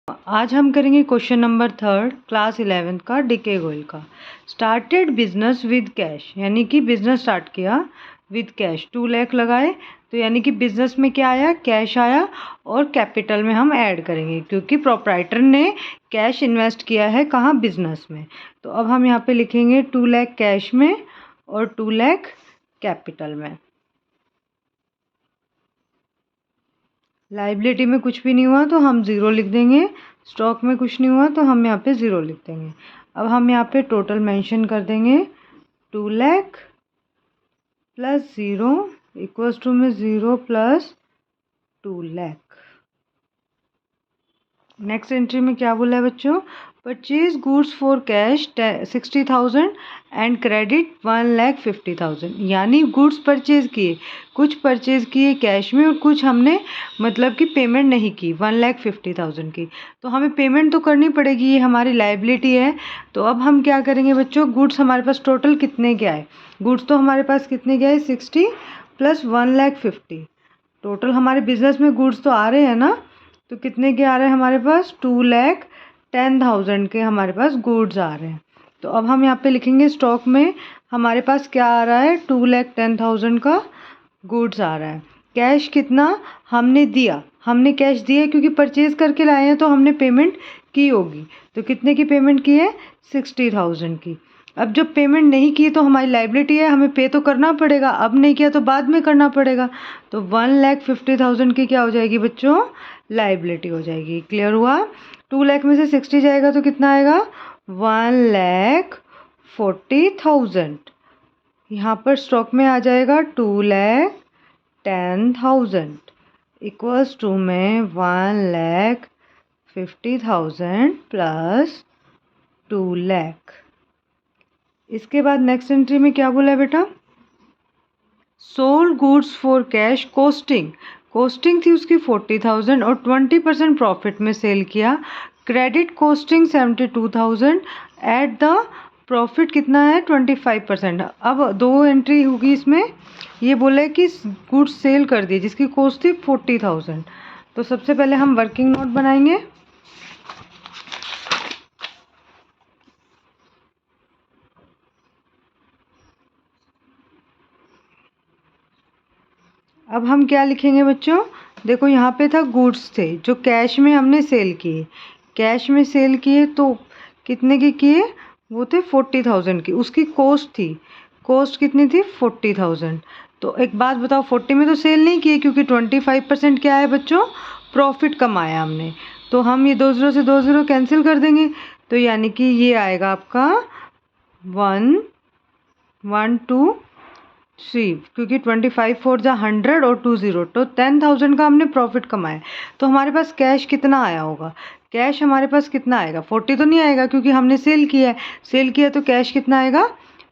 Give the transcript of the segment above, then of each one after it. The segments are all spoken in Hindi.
आज हम करेंगे क्वेश्चन नंबर 3 क्लास 11 का डीके गोयल का। स्टार्टेड बिजनेस विद कैश, यानी कि बिजनेस स्टार्ट किया विद कैश। 2 लाख लगाए तो यानी कि बिजनेस में क्या आया, कैश आया। और कैपिटल में हम ऐड करेंगे क्योंकि प्रोप्राइटर ने कैश इन्वेस्ट किया है कहाँ, बिजनेस में। तो अब हम यहाँ पे लिखेंगे 2 लाख कैश में और 2 लाख कैपिटल में। लाइबिलिटी में कुछ भी नहीं हुआ तो हम 0 लिख देंगे, स्टॉक में कुछ नहीं हुआ तो हम यहाँ पे 0 लिख देंगे। अब हम यहाँ पे टोटल मेंशन कर देंगे 2 लाख प्लस 0 इक्वल्स टू में 0 प्लस 2 लाख। नेक्स्ट एंट्री में क्या बोला है बच्चों, purchase goods for cash 60,000 and credit 1,50,000। यानी गुड्स परचेज किए, कुछ परचेज किए कैश में और कुछ हमने मतलब कि पेमेंट नहीं की 1,50,000 की। तो हमें पेमेंट तो करनी पड़ेगी, ये हमारी लाइबिलिटी है। तो अब हम क्या करेंगे बच्चों, गुड्स हमारे पास टोटल कितने के आए, गुड्स तो हमारे पास कितने के आए 60 प्लस 1,50,000। टोटल हमारे बिजनेस में गुड्स तो आ रहे हैं ना, तो कितने के आ रहे हैं हमारे पास 2,10,000 के हमारे पास गुड्स आ रहे हैं। तो अब हम यहाँ पे लिखेंगे स्टॉक में हमारे पास क्या आ रहा है, 2,10,000 का गुड्स आ रहा है। कैश कितना हमने दिया, हमने कैश दिया क्योंकि परचेज करके लाए हैं तो हमने पेमेंट की होगी। तो कितने की पेमेंट की है, 60,000 की। अब जब पेमेंट नहीं की तो हमारी लाइबिलिटी है, हमें पे तो करना पड़ेगा, अब नहीं किया तो बाद में करना पड़ेगा। तो 1,50,000 की क्या हो जाएगी बच्चों, लाइबिलिटी हो जाएगी। क्लियर हुआ। 2 लाख में से 60 जाएगा तो कितना आएगा, 1,40,000। यहाँ पर स्टॉक में आ जाएगा 2,10,000 इक्वल्स टू में 1,50,000 प्लस 2 लाख। इसके बाद नेक्स्ट एंट्री में क्या बोला है बेटा, sold goods for cash costing, costing थी उसकी 40,000 और 20% प्रॉफिट में सेल किया। Credit costing 72,000, at the profit कितना है 25%। अब 2 एंट्री होगी इसमें, ये बोला है कि गुड्स सेल कर दिए जिसकी कॉस्ट थी 40,000। तो सबसे पहले हम वर्किंग नोट बनाएंगे। अब हम क्या लिखेंगे बच्चों, देखो यहाँ पे था गुड्स थे जो कैश में हमने सेल किए, कैश में सेल किए तो कितने के किए, वो थे 40,000 की। उसकी कॉस्ट थी, कॉस्ट कितनी थी 40,000। तो एक बात बताओ, 40 में तो सेल नहीं किए क्योंकि 25% क्या है बच्चों, प्रॉफिट कमाया हमने। तो हम ये 2 0 से 2 0 कैंसिल कर देंगे। तो यानी कि ये आएगा आपका 1 1 2 3, क्योंकि 25 4 जा 100 और 2 0, तो 10,000 का हमने प्रॉफिट कमाया। तो हमारे पास कैश कितना आया होगा, कैश हमारे पास कितना आएगा, 40 तो नहीं आएगा क्योंकि हमने सेल किया है, सेल किया तो कैश कितना आएगा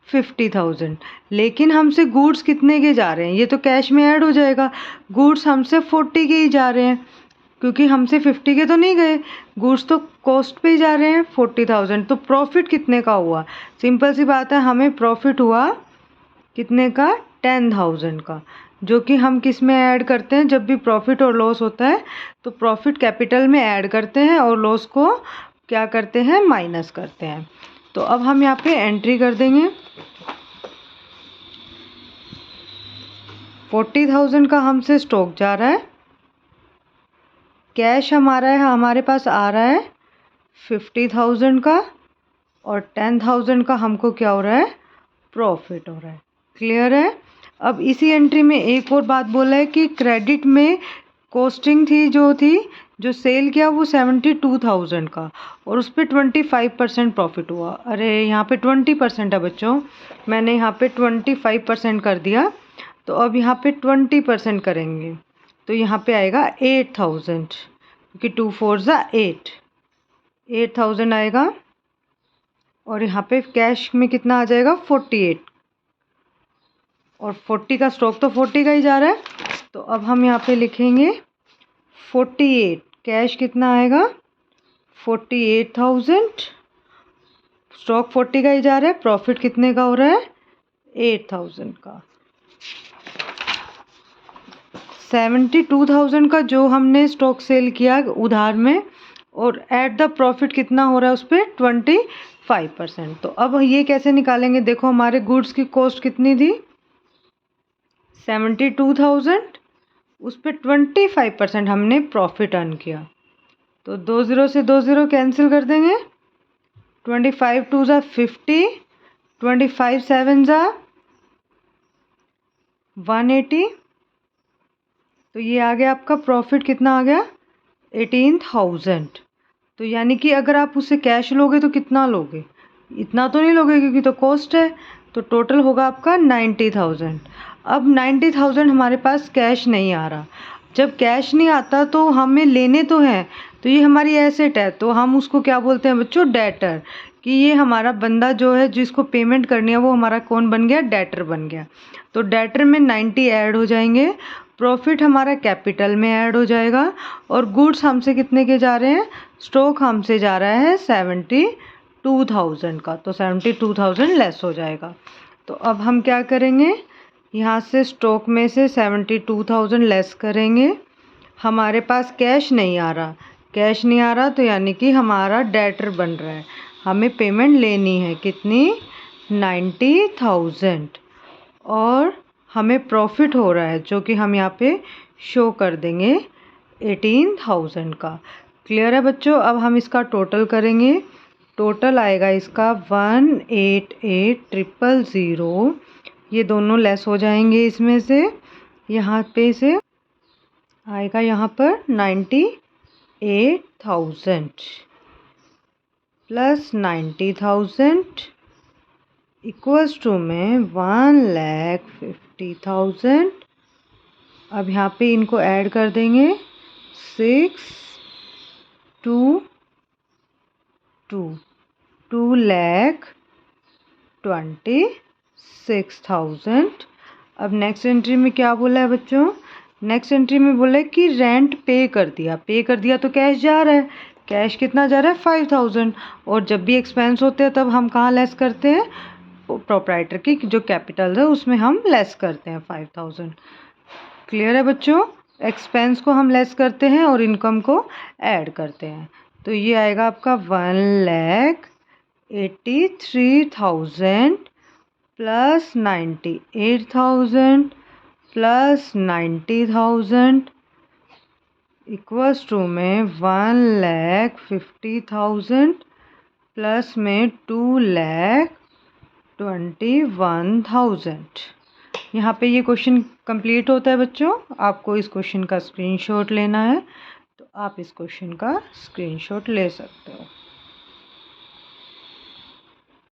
50,000। लेकिन हमसे गुड्स कितने के जा रहे हैं, ये तो कैश में ऐड हो जाएगा। गुड्स हमसे 40 के ही जा रहे हैं क्योंकि हमसे 50 के तो नहीं गए, गुड्स तो कॉस्ट पे ही जा रहे हैं 40,000। तो प्रॉफिट कितने का हुआ, सिंपल सी बात है, हमें प्रॉफिट हुआ कितने का, 10,000 का। जो कि हम किस में ऐड करते हैं, जब भी प्रॉफिट और लॉस होता है तो प्रॉफिट कैपिटल में ऐड करते हैं और लॉस को क्या करते हैं, माइनस करते हैं। तो अब हम यहाँ पे एंट्री कर देंगे 40,000 का हमसे स्टॉक जा रहा है, कैश हमारा है, हमारे पास आ रहा है 50,000 का, और 10,000 का हमको क्या हो रहा है, प्रॉफिट हो रहा है। क्लियर है। अब इसी एंट्री में एक और बात बोला है कि क्रेडिट में कॉस्टिंग थी जो सेल किया वो 72,000 का, और उस पर 25% प्रॉफिट हुआ। अरे यहाँ पे 20% है बच्चों, मैंने यहाँ पे 25% कर दिया। तो अब यहाँ पे 20% करेंगे तो यहाँ पे आएगा 8,000, क्योंकि 2 4 जा 8,000 आएगा। और यहाँ पे कैश में कितना आ जाएगा 48, और 40 का स्टॉक तो 40 का ही जा रहा है। तो अब हम यहाँ पे लिखेंगे 48, कैश कितना आएगा 48,000, स्टॉक 40 का ही जा रहा है, प्रॉफिट कितने का हो रहा है 8,000 का। 72,000 का जो हमने स्टॉक सेल किया उधार में, और एट द प्रॉफिट कितना हो रहा है उस पर 25%। तो अब ये कैसे निकालेंगे, देखो हमारे गुड्स की कॉस्ट कितनी थी 72,000, उस पर 25% हमने प्रॉफिट अर्न किया। तो 2 0 से 2 0 कैंसिल कर देंगे, 25 2 ज़ा 50, 25 7 ज़ा 180। तो ये आ गया आपका प्रॉफिट, कितना आ गया 18,000। तो यानी कि अगर आप उससे कैश लोगे तो कितना लोगे, इतना तो नहीं लोगे क्योंकि तो कॉस्ट है। तो टोटल होगा आपका 90,000। अब 90,000 हमारे पास कैश नहीं आ रहा। जब कैश नहीं आता तो हमें लेने तो हैं, तो ये हमारी एसेट है, तो हम उसको क्या बोलते हैं बच्चों, डेटर। कि ये हमारा बंदा जो है जिसको पेमेंट करनी है वो हमारा कौन बन गया, डेटर बन गया। तो डेटर में 90 ऐड हो जाएंगे, प्रॉफिट हमारा कैपिटल में ऐड हो जाएगा, और गुड्स हमसे कितने के जा रहे हैं, स्टॉक हमसे जा रहा है 72,000 का। तो 72,000 लेस हो जाएगा। तो अब हम क्या करेंगे, यहाँ से स्टॉक में से 72,000 लेस करेंगे। हमारे पास कैश नहीं आ रहा, कैश नहीं आ रहा तो यानी कि हमारा डेटर बन रहा है, हमें पेमेंट लेनी है कितनी 90,000, और हमें प्रॉफिट हो रहा है जो कि हम यहाँ पे शो कर देंगे 18,000 का। क्लियर है बच्चों। अब हम इसका टोटल करेंगे, टोटल आएगा इसका 188,000। ये दोनों लेस हो जाएंगे इसमें से, यहाँ पे से आएगा यहाँ पर 98,000 प्लस 90,000 इक्वल्स टू में 1,50,000। अब यहाँ पे इनको ऐड कर देंगे 6 2 2 2,26,000। अब नेक्स्ट एंट्री में क्या बोला है बच्चों, नेक्स्ट एंट्री में बोला है कि रेंट पे कर दिया, पे कर दिया तो कैश जा रहा है, कैश कितना जा रहा है 5,000। और जब भी एक्सपेंस होते हैं तब हम कहाँ लेस करते हैं, प्रोप्राइटर की जो कैपिटल है उसमें हम लेस करते हैं 5,000। क्लियर है बच्चों, एक्सपेंस को हम लेस करते हैं और इनकम को ऐड करते हैं। तो ये आएगा आपका 1,83,000 प्लस 98,000 प्लस 90,000 इक्वल्स टू में 1,50,000 प्लस में 2,21,000। यहाँ पे ये क्वेश्चन कंप्लीट होता है बच्चों। आपको इस क्वेश्चन का स्क्रीनशॉट लेना है तो आप इस क्वेश्चन का स्क्रीनशॉट ले सकते हो।